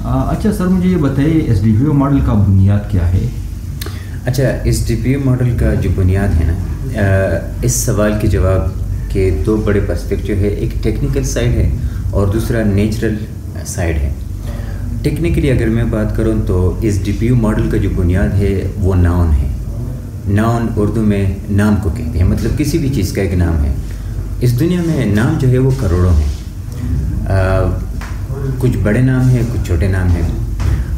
अच्छा सर, मुझे ये बताइए SDPO मॉडल का बुनियाद क्या है? अच्छा, SDPO मॉडल का जो बुनियाद है ना, इस सवाल के जवाब के दो बड़े पर्सपेक्टिव है। एक टेक्निकल साइड है और दूसरा नेचुरल साइड है। टेक्निकली अगर मैं बात करूं तो SDPO मॉडल का जो बुनियाद है वो नाउन है। नाउन उर्दू में नाम को कहते हैं, मतलब किसी भी चीज़ का एक नाम है। इस दुनिया में नाम जो है वो करोड़ों हैं। कुछ बड़े नाम हैं, कुछ छोटे नाम हैं।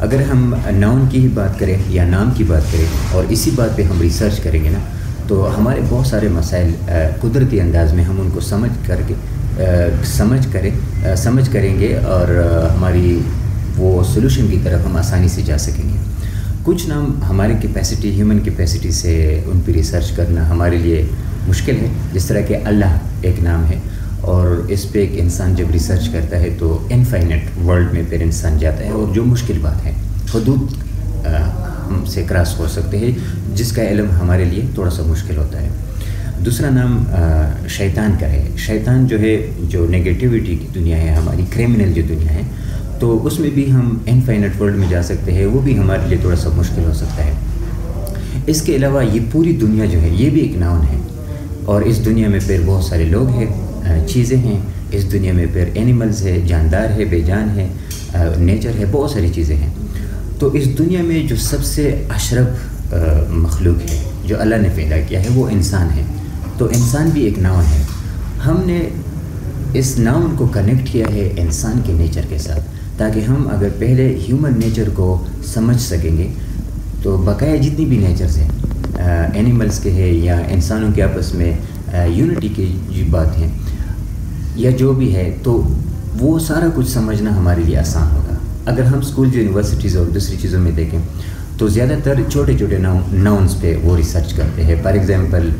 अगर हम नाउन की ही बात करें या नाम की बात करें और इसी बात पे हम रिसर्च करेंगे ना, तो हमारे बहुत सारे मसाइल कुदरती अंदाज में हम उनको समझ करेंगे और हमारी वो सोल्यूशन की तरफ हम आसानी से जा सकेंगे। कुछ नाम हमारे ह्यूमन कैपेसिटी से उन पर रिसर्च करना हमारे लिए मुश्किल है। जिस तरह के अल्लाह एक नाम है और इस पे एक इंसान जब रिसर्च करता है तो इनफाइनेट वर्ल्ड में फिर इंसान जाता है, और जो मुश्किल बात है, हुदूद हमसे क्रॉस हो सकते हैं जिसका इल्म हमारे लिए थोड़ा सा मुश्किल होता है। दूसरा नाम शैतान का है। शैतान जो है, जो नेगेटिविटी की दुनिया है, हमारी क्रिमिनल जो दुनिया है, तो उसमें भी हम इनफाइनेट वर्ल्ड में जा सकते हैं। वो भी हमारे लिए थोड़ा सा मुश्किल हो सकता है। इसके अलावा ये पूरी दुनिया जो है ये भी एक नाउन है, और इस दुनिया में फिर बहुत सारे लोग हैं, चीज़ें हैं। इस दुनिया में फिर एनिमल्स है, जानदार है, बेजान है, नेचर है, बहुत सारी चीज़ें हैं। तो इस दुनिया में जो सबसे अशरफ मखलूक है जो अल्लाह ने पैदा किया है वो इंसान है। तो इंसान भी एक नाउन है। हमने इस नाउन को कनेक्ट किया है इंसान के नेचर के साथ, ताकि हम अगर पहले ह्यूमन नेचर को समझ सकेंगे तो बकाया जितनी भी नेचर्स हैं, एनिमल्स के हैं या इंसानों के आपस में यूनिटी की जो बात है या जो भी है, तो वो सारा कुछ समझना हमारे लिए आसान होगा। अगर हम स्कूल, यूनिवर्सिटीज़ और दूसरी चीज़ों में देखें तो ज़्यादातर छोटे छोटे नाउन्स पे वो रिसर्च करते हैं। फॉर एग्ज़ाम्पल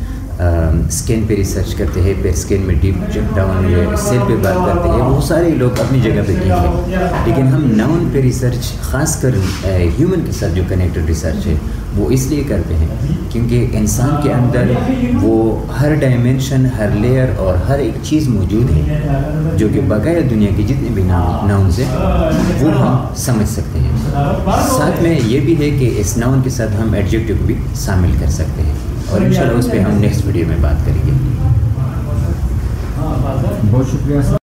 स्किन पे रिसर्च करते हैं, फिर स्किन में डीप डाउन सेल पे बात करते हैं। वो सारे लोग अपनी जगह पे ठीक है, लेकिन हम नाउन पे रिसर्च, ख़ासकर ह्यूमन के साथ जो कनेक्टेड रिसर्च है, वो इसलिए करते हैं क्योंकि इंसान के अंदर वो हर डायमेंशन, हर लेयर और हर एक चीज़ मौजूद है जो कि बकाया दुनिया की जितने भी नाउन है वो हम समझ सकते हैं। साथ में ये भी है कि इस नाउन के साथ हम एडजेक्टिव को भी शामिल कर सकते हैं, और इंशाल्लाह उस पर हम नेक्स्ट वीडियो में बात करेंगे। बहुत शुक्रिया।